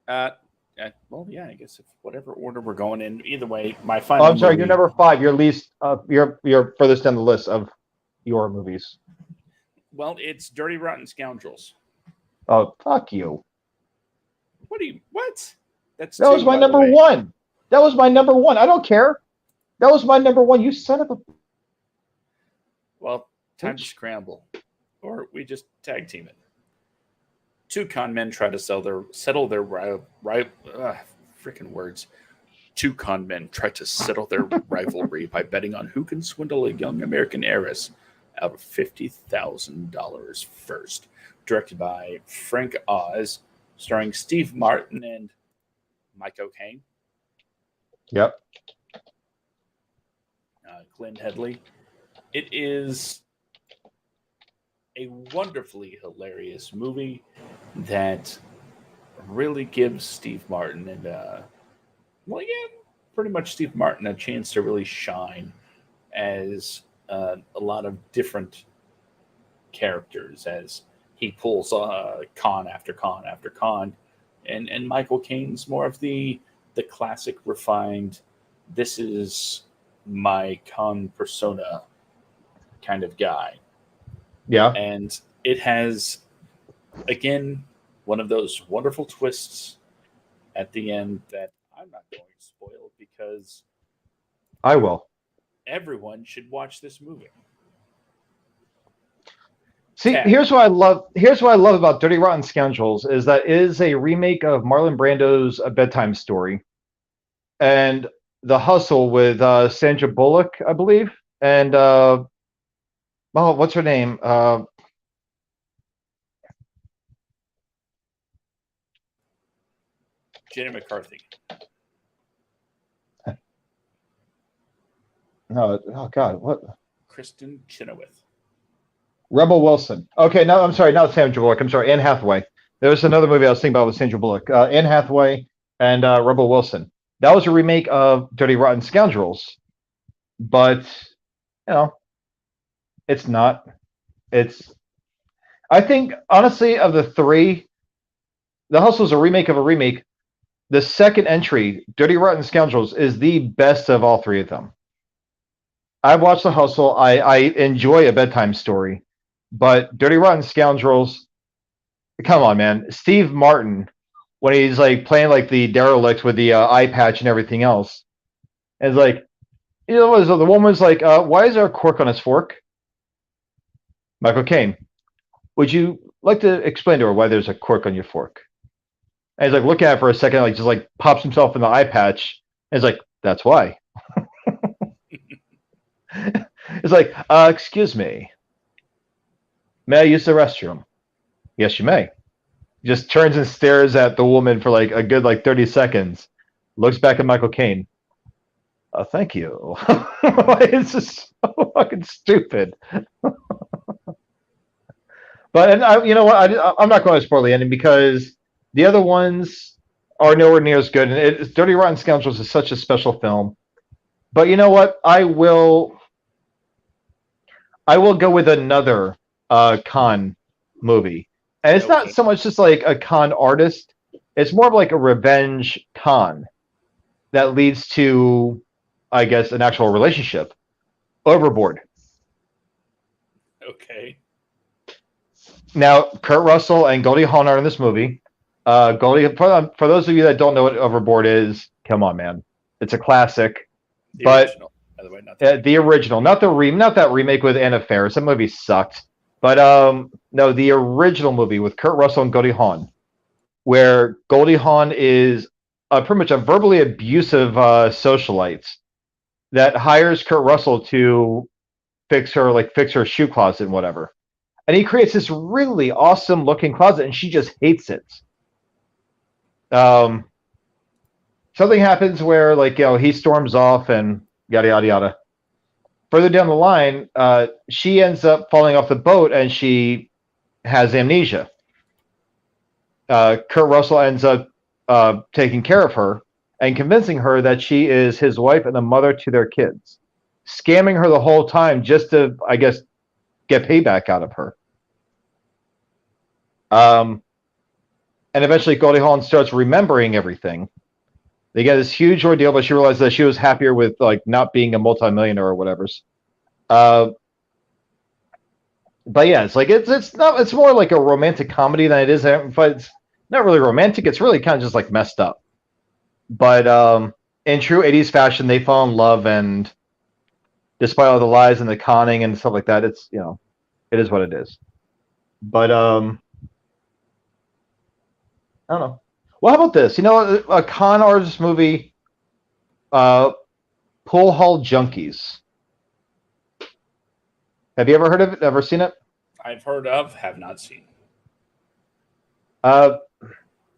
Well, yeah, I guess if whatever order we're going in, either way, my Oh, final. I'm sorry, movie, you're number five. You're least. You're furthest down the list of your movies. Well, it's Dirty Rotten Scoundrels. Oh, fuck you. What do you? What? That's That was my number one. That was my number one. I don't care. That was my number one. You son of a. Well, time to scramble, or we just tag team it. Two con men try to settle their freaking words. Two con men try to settle their rivalry by betting on who can swindle a young American heiress out of $50,000 first. Directed by Frank Oz, starring Steve Martin and Mike O'Kane. Yep. Glenn Headley. It is a wonderfully hilarious movie that really gives Steve Martin and pretty much Steve Martin a chance to really shine as a lot of different characters as he pulls con after con after con, and Michael Caine's more of the classic refined. This is my con persona kind of guy. Yeah. And it has, again, one of those wonderful twists at the end that I'm not going to spoil because I will. everyone should watch this movie. See, Cat. here's what I love. Here's what I love about Dirty Rotten Scoundrels is that it is a remake of Marlon Brando's A Bedtime Story, and The Hustle with Sandra Bullock, I believe, and what's her name? Jenny McCarthy. No, oh God, what? Kristen Chenoweth. Rebel Wilson. Okay, no, I'm sorry, not Sandra Bullock. I'm sorry, Anne Hathaway. There was another movie I was thinking about with Sandra Bullock. Anne Hathaway and Rebel Wilson. That was a remake of Dirty Rotten Scoundrels, but you know, it's not. It's. I think honestly, of the three, The Hustle is a remake of a remake. The second entry, Dirty Rotten Scoundrels, is the best of all three of them. I watched The Hustle. I enjoy A Bedtime Story, but Dirty Rotten Scoundrels. Come on, man. Steve Martin, when he's like playing like the derelict with the eye patch and everything else, and it's like, the woman's like, "Why is there a cork on his fork?" Michael Caine, would you like to explain to her why there's a cork on your fork? And he's like looking at it for a second, like just like pops himself in the eye patch, and he's like, "That's why." It's like, excuse me, may I use the restroom? Yes, you may. Just turns and stares at the woman for like a good like 30 seconds, looks back at Michael Caine. Thank you. It's just so fucking stupid. But and you know what? I'm not going to spoil the ending because the other ones are nowhere near as good. And Dirty Rotten Scoundrels is such a special film. But you know what? I will go with another con movie, and it's not so much just like a con artist. It's more of like a revenge con that leads to, I guess, an actual relationship. Overboard. Okay. Now, Kurt Russell and Goldie Hawn are in this movie. Goldie, for those of you that don't know what Overboard is, come on, man, it's a classic. The original, by the way, not the original, not that remake with Anna Faris. That movie sucked. But no, the original movie with Kurt Russell and Goldie Hawn, where Goldie Hawn is pretty much a verbally abusive socialite that hires Kurt Russell to fix her shoe closet and whatever. And he creates this really awesome looking closet, and she just hates it. Something happens where he storms off and yada yada yada. Further down the line, she ends up falling off the boat and she has amnesia. Kurt Russell ends up taking care of her and convincing her that she is his wife and a mother to their kids, scamming her the whole time just to, I guess, get payback out of her. And eventually Goldie Hawn starts remembering everything. They get this huge ordeal, but she realizes that she was happier with not being a multimillionaire or whatever. But yeah, it's more like a romantic comedy than it is, but it's not really romantic. It's really kind of just messed up. But in true 80s fashion, they fall in love, and despite all the lies and the conning and stuff like that, it's it is what it is. But I don't know. Well, how about this? A con artist movie, Pool Hall Junkies. Have you ever heard of it? Ever seen it? I've heard of, have not seen.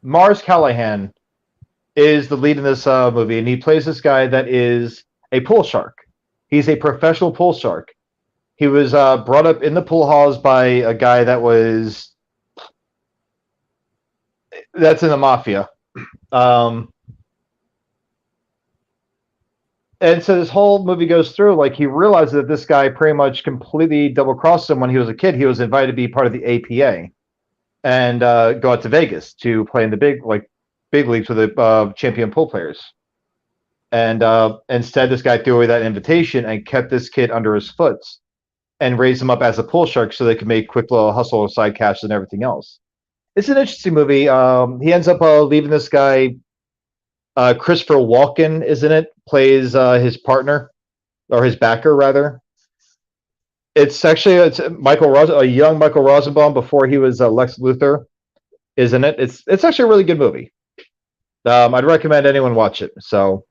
Mars Callahan is the lead in this movie, and he plays this guy that is a pool shark. He's a professional pool shark. He was brought up in the pool halls by a guy that's in the mafia. And so this whole movie goes through, he realizes that this guy pretty much completely double-crossed him when he was a kid. He was invited to be part of the APA and go out to Vegas to play in the big leagues with the champion pool players. And instead, this guy threw away that invitation and kept this kid under his foot and raised him up as a pool shark so they could make quick little hustle side cash and everything else. It's an interesting movie. He ends up leaving this guy. Christopher Walken is in it, plays his partner, or his backer, rather. It's Michael a young Michael Rosenbaum before he was Lex Luthor is in it. It's actually a really good movie. I'd recommend anyone watch it. So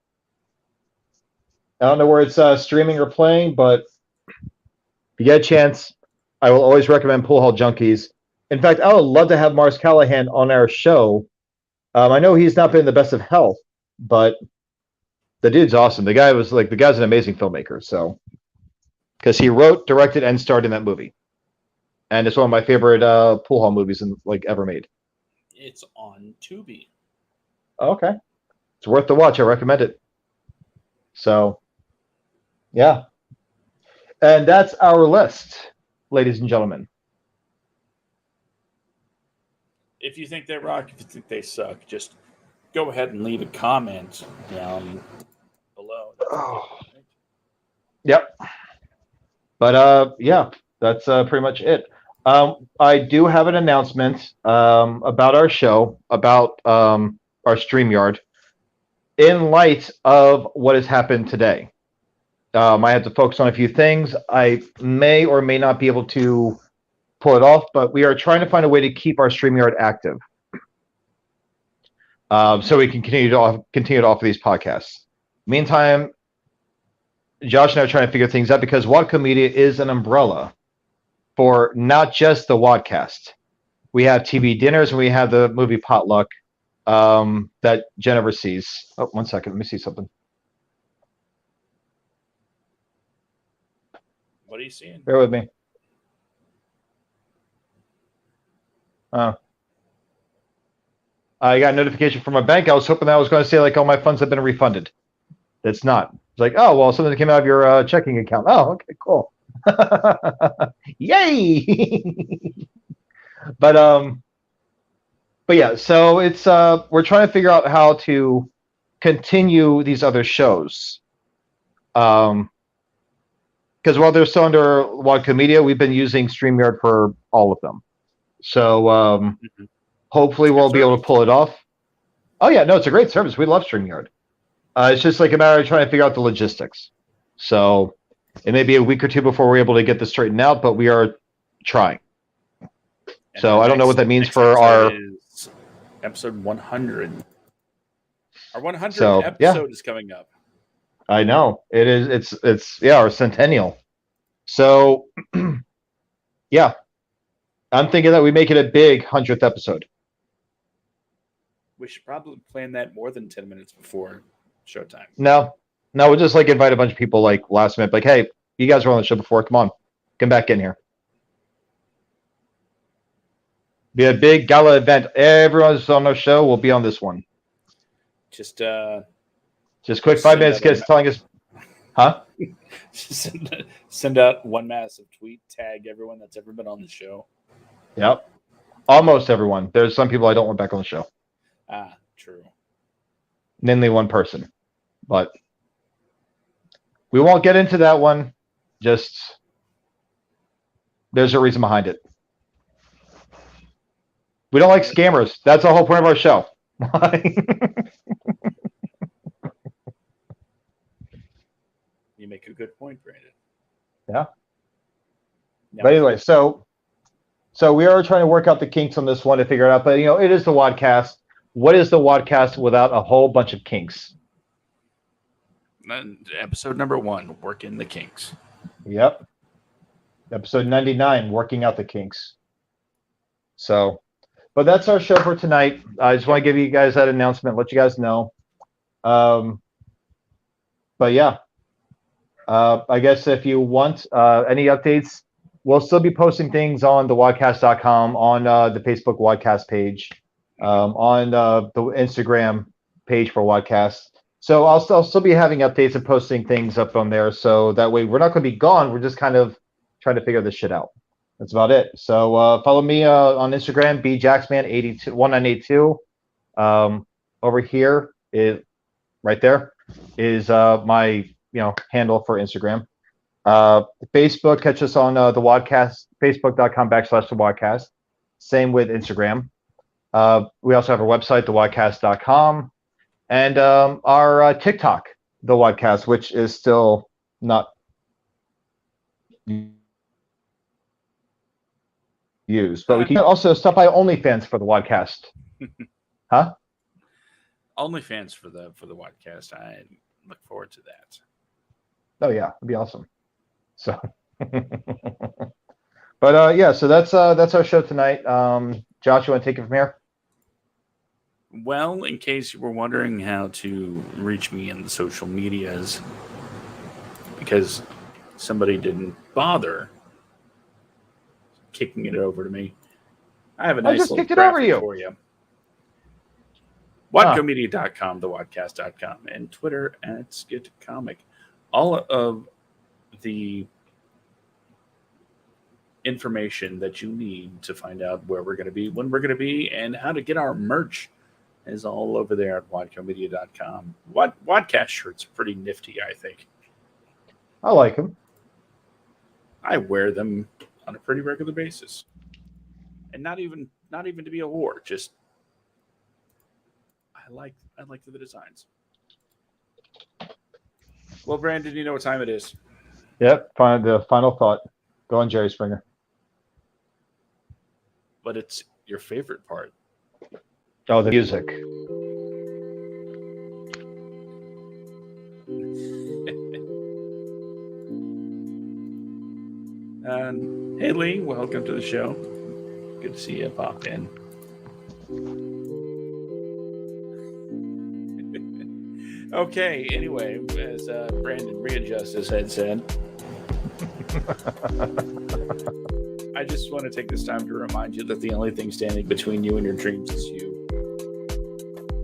I don't know where it's streaming or playing, but if you get a chance, I will always recommend Pool Hall Junkies. In fact, I would love to have Mars Callahan on our show. I know he's not been in the best of health, but the dude's awesome. The guy's an amazing filmmaker. So, because he wrote, directed, and starred in that movie. and it's one of my favorite pool hall movies ever made. It's on Tubi. Okay, it's worth the watch. I recommend it. So, yeah, and that's our list, ladies and gentlemen. If you think they rock, if you think they suck, just go ahead and leave a comment down below. That's okay, right? Yep. But yeah, that's pretty much it. I do have an announcement about our show, about our StreamYard. In light of what has happened today, I had to focus on a few things. I may or may not be able to pull it off, but we are trying to find a way to keep our StreamYard active, so we can continue to offer these podcasts. Meantime, Josh and I are trying to figure things out because Wadco Media is an umbrella for not just the WADcast. We have TV dinners and we have the movie potluck that Jen oversees. Oh, 1 second. Let me see something. What are you seeing? Bear with me. I got a notification from my bank. I was hoping that I was going to say, like, all my funds have been refunded. That's not. It's like, oh, well, something came out of your checking account. Oh, okay, cool. Yay! But yeah, so it's we're trying to figure out how to continue these other shows. Because while they're still under Wadco Media, we've been using StreamYard for all of them. So hopefully we'll be able to pull it off. Oh yeah, no, it's a great service. We love StreamYard. It's just like a matter of trying to figure out the logistics. So it may be a week or two before we're able to get this straightened out, but we are trying. And so I don't know what that means for our episode 100. Our 100th episode is coming up. I know it is. It's our centennial. So yeah, I'm thinking that we make it a big 100th episode. We should probably plan that more than 10 minutes before showtime. No, we'll just like invite a bunch of people like last minute, like, hey, you guys were on the show before. Come on, come back in here. Be a big gala event. Everyone's on our show. We'll be on this one. Just quick 5 minutes, guys, telling us, huh? Send out one massive tweet, tag everyone that's ever been on the show. Yep, almost everyone. There's some people I don't want back on the show. Ah, true. Namely one person, but we won't get into that one. Just there's a reason behind it. We don't like scammers. That's the whole point of our show. You make a good point, Brandon. Yeah. But anyway, so we are trying to work out the kinks on this one to figure it out. But it is the WADcast. What is the WADcast without a whole bunch of kinks? Episode number 1, working the kinks. Yep. Episode 99, working out the kinks. So, but that's our show for tonight. I just want to give you guys that announcement, let you guys know. But yeah, I guess if you want any updates, we'll still be posting things on the WADcast.com, on the Facebook WADcast page, on the Instagram page for WADcast. So I'll still be having updates and posting things up on there. So that way we're not going to be gone. We're just kind of trying to figure this shit out. That's about it. So follow me on Instagram, bjacksman1982. Over here is right there is my handle for Instagram. Facebook, catch us on the WADcast, facebook.com/the WADcast. Same with Instagram. We also have our website, thewadcast.com, and our TikTok, the WADcast, which is still not used. But we can also stop by OnlyFans for the WADcast. Huh? OnlyFans for the WADcast. I look forward to that. Oh yeah, it'd be awesome. So, but yeah, so that's our show tonight. Josh, you want to take it from here? Well, in case you were wondering how to reach me in the social medias, because somebody didn't bother kicking it over to me. I have a I nice just little kicked it over graphic you. for you. WADcomedia.com, thewadcast.com, and Twitter at skitcomic. All of the information that you need to find out where we're going to be, when we're going to be, and how to get our merch is all over there at WADcomedia.com. WADcast shirts are pretty nifty, I think. I like him. I wear them on a pretty regular basis. And not even to be a whore, just I like the designs. Well, Brandon, you know what time it is. Yep. The final thought. Go on, Jerry Springer. But it's your favorite part. Oh, the music. Hey, Lee, welcome to the show. Good to see you pop in. Okay, anyway, as Brandon readjusts his headset, I just want to take this time to remind you that the only thing standing between you and your dreams is you.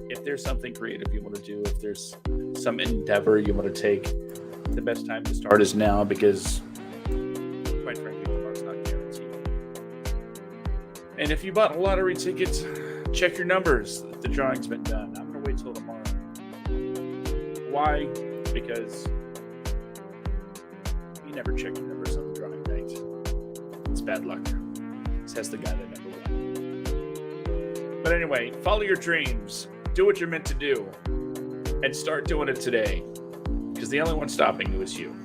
If there's something creative you want to do, if there's some endeavor you want to take, the best time to start is now, because quite frankly, tomorrow's not guaranteed. And if you bought a lottery ticket, check your numbers. The drawing's been done. I'm going to wait till tomorrow. Why? Because you never check your numbers on the drawing night. It's bad luck, says the guy that never won. But anyway, follow your dreams. Do what you're meant to do. And start doing it today. Because the only one stopping you is you.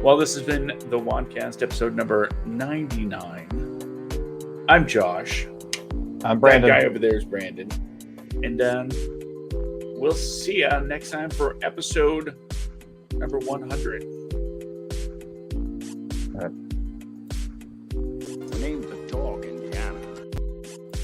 Well, this has been the WADcast, episode number 99. I'm Josh. I'm Brandon. That guy over there is Brandon. And we'll see you next time for episode number 100. All right.